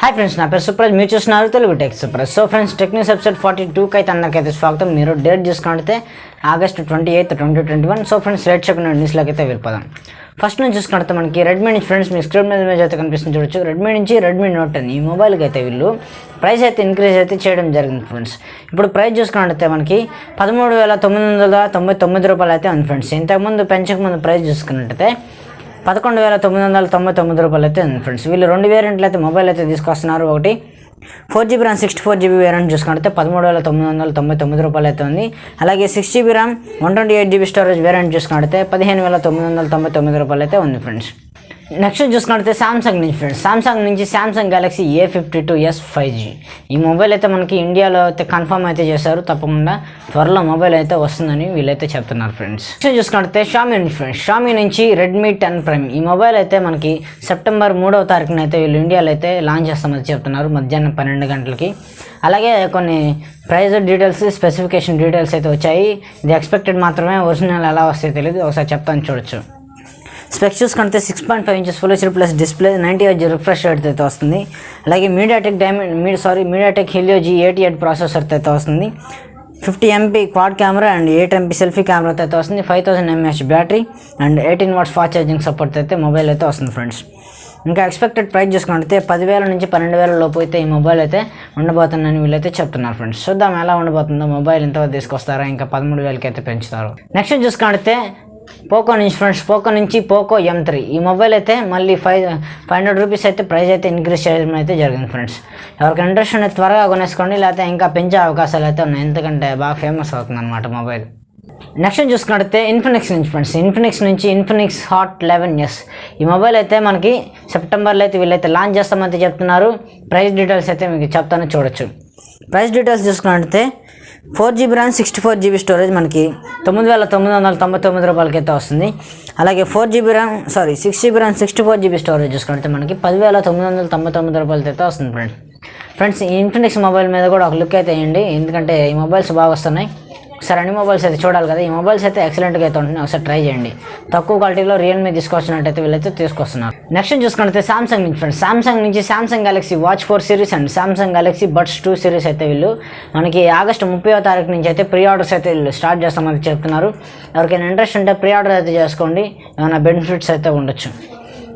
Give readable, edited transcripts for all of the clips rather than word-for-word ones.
Hi friends, నా పేరు సుప్రజ్. మీరు చూస్తున్నారు Telugu tech Supraj. So friends, techniques episode 42కి అయితే అందరికైతే స్వాగతం. మీరు డేట్ చూసుకుంటే ఆగస్ట్ 28, 2021. సో ఫ్రెండ్స్, లేట్ చేయకుండా న్యూస్లోకి అయితే వెళ్ళిపోదాం. ఫస్ట్ నుంచి చూసుకుంటే మనకి రెడ్మీ నుంచి ఫ్రెండ్స్ మీ స్క్రీన్ మీద ఇమేజ్ అయితే కనిపిస్తుంది చూడొచ్చు. రెడ్మీ నుంచి రెడ్మీ నోట్ 10 ఈ మొబైల్కి అయితే వీళ్ళు ప్రైస్ అయితే ఇంక్రీజ్ అయితే చేయడం జరిగింది ఫ్రెండ్స్. ఇప్పుడు ప్రైస్ చూసుకున్నట్టయితే మనకి 13,999 రూపాయలు అయితే ఉంది ఫ్రెండ్స్. ఇంతకుముందు పెంచకముందు ప్రైస్ చూసుకున్నట్టయితే 11,999 రూపాయలు అయితే ఉంది ఫ్రెండ్స్. వీళ్ళు 2 వేరియంట్లు అయితే మొబైల్ అయితే తీసుకొస్తున్నారు. ఒకటి 4GB ర్యామ్ 64GB వేరియంట్ చూసుకుంటే 13,999 రూపాయలు అయితే ఉంది. అలాగే 6GB RAM 128GB storage variant చూసుకుంటే 15,999 రూపాయలు అయితే ఉంది ఫ్రెండ్స్. నెక్స్ట్ చూసుకుంటే సామ్సంగ్ నుంచి friends, Samsung Galaxy A52s 5G ఈ మొబైల్ అయితే మనకి ఇండియాలో అయితే కన్ఫర్మ్ అయితే చేశారు. తప్పకుండా త్వరలో మొబైల్ అయితే వస్తుందని వీళ్ళైతే చెప్తున్నారు ఫ్రెండ్స్. నెక్స్ట్ చూసుకుంటే షామీ నుంచి రెడ్మీ 10 ప్రైమ్ ఈ మొబైల్ అయితే మనకి సెప్టెంబర్ 3వ తారీఖున అయితే వీళ్ళు ఇండియాలో అయితే లాంచ్ చేస్తామని చెప్తున్నారు మధ్యాహ్నం 12 గంటలకి. అలాగే కొన్ని ప్రైస్ డీటెయిల్స్, స్పెసిఫికేషన్ డీటెయిల్స్ అయితే వచ్చాయి. ఇది ఎక్స్పెక్టెడ్ మాత్రమే, ఒరిజినల్ ఎలా వస్తాయో తెలియదు. ఒకసారి చెప్తాను చూడొచ్చు. స్పెక్స్ చూసుకుంటే 6.5 inches full HD plus display, 90Hz refresh rate అయితే వస్తుంది. అలాగే మీడియాటెక్ హెలియో G88 ప్రాసెసర్ అయితే వస్తుంది. 50 MP quad camera and 8 MP selfie camera అయితే వస్తుంది. 5000 mAh battery and 18 watts fast charging support అయితే మొబైల్ అయితే వస్తుంది ఫ్రెండ్స్. ఇంకా ఎక్స్పెక్టెడ్ ప్రైస్ చూసుకుంటే 10,000 నుంచి 12,000 లోపు అయితే ఈ మొబైల్ అయితే ఉండబోతుందని వీళ్ళైతే చెప్తున్నారు ఫ్రెండ్స్. చూద్దాం ఎలా ఉండబోతుందో. మొబైల్ ఇంతవరకు తీసుకొస్తారా, ఇంకా 13,000కి అయితే పెంచుతారు. నెక్స్ట్ చూసుకుంటే పోకో నుంచి ఫ్రెండ్స్, పోకో M3 ఈ మొబైల్ అయితే మళ్ళీ 500 రూపీస్ అయితే ప్రైస్ అయితే ఇంక్రీజ్ చేయడం అయితే జరిగింది ఫ్రెండ్స్. ఎవరికైనా ఇంట్రెస్ట్ ఉంటే త్వరగా కొనేసుకోండి, లేకపోతే ఇంకా పెంచే అవకాశాలు అయితే ఉన్నాయి. ఎందుకంటే బాగా ఫేమస్ అవుతుంది అనమాట మొబైల్. నెక్స్ట్ చూసుకున్నట్టయితే ఇన్ఫినిక్స్ నుంచి ఫ్రెండ్స్, ఇన్ఫినిక్స్ హాట్ 11s ఈ మొబైల్ అయితే మనకి సెప్టెంబర్లో అయితే వీళ్ళైతే లాంచ్ చేస్తామైతే చెప్తున్నారు. ప్రైస్ డీటెయిల్స్ అయితే మీకు చెప్తాను చూడొచ్చు. ప్రైస్ డీటెయిల్స్ చూసుకున్నట్టయితే 4GB ర్యామ్ 64GB స్టోరేజ్ మనకి 9,999 రూపాయలకి అయితే వస్తుంది. అలాగే 6GB ర్యామ్ 64GB స్టోరేజ్ చూసుకుంటే మనకి 10,999 రూపాయలకి అయితే వస్తుంది ఫ్రెండ్స్. ఈ ఇన్ఫినిక్స్ మొబైల్ మీద కూడా ఒక లుక్ అయితే వేయండి, ఎందుకంటే ఈ మొబైల్స్ బాగా వస్తున్నాయి. ఒకసారి అన్ని మొబైల్స్ అయితే చూడాలి కదా. ఈ మొబైల్స్ అయితే ఎక్సలెంట్గా అయితే ఉంటుంది, ఒకసారి ట్రై చేయండి. తక్కువ క్వాలిటీలో రియల్మీ తీసుకొచ్చినట్టయితే వీళ్ళైతే తీసుకొస్తున్నారు. నెక్స్ట్ చూసుకుంటే సామ్సంగ్ నుంచి friends, Samsung Galaxy watch 4 series and Samsung Galaxy buds 2 series అయితే వీళ్ళు మనకి ఆగస్ట్ 30వ తారీఖు నుంచి అయితే ప్రీ ఆర్డర్స్ అయితే వీళ్ళు స్టార్ట్ చేస్తామని చెప్తున్నారు. ఎవరికైనా ఇంట్రెస్ట్ ఉంటే ప్రీ ఆర్డర్ అయితే చేసుకోండి, ఏమైనా బెనిఫిట్స్ అయితే ఉండొచ్చు.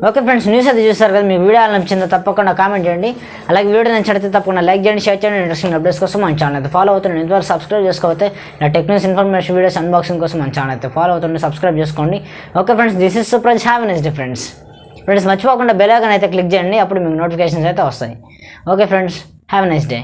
ఓకే ఫ్రెండ్స్, న్యూస్ అయితే చూస్తారు కదా. మీకు వీడియో నచ్చిందో తప్పకుండా కామెంట్ చేయండి. అలాగే వీడియో నచ్చితే తప్పకుండా లైక్ చేయండి, షేర్ చేయండి. ఇంట్రెస్టింగ్ అప్డేట్స్ కోసం మన ఛానల్ అయితే ఫాలో అవుతుంది. ఇంతవరకు సబ్స్క్రైబ్ చేసుకోకపోతే నా టెక్నిక్స్ ఇన్ఫర్మేషన్ వీడియోస్ అన్బాక్సింగ్ కోసం మన ఛానల్ అయితే ఫాలో అవుతుంది, సబ్స్క్రైబ్ చేసుకోండి. Okay friends, this is Supraj. Have a nice day friends. మర్చిపోకుండా బెల్ ఐకాన్ అయితే క్లిక్ చేయండి, అప్పుడు మీకు నోటిఫికేషన్స్ అయితే వస్తాయి. Okay friends, have a nice day.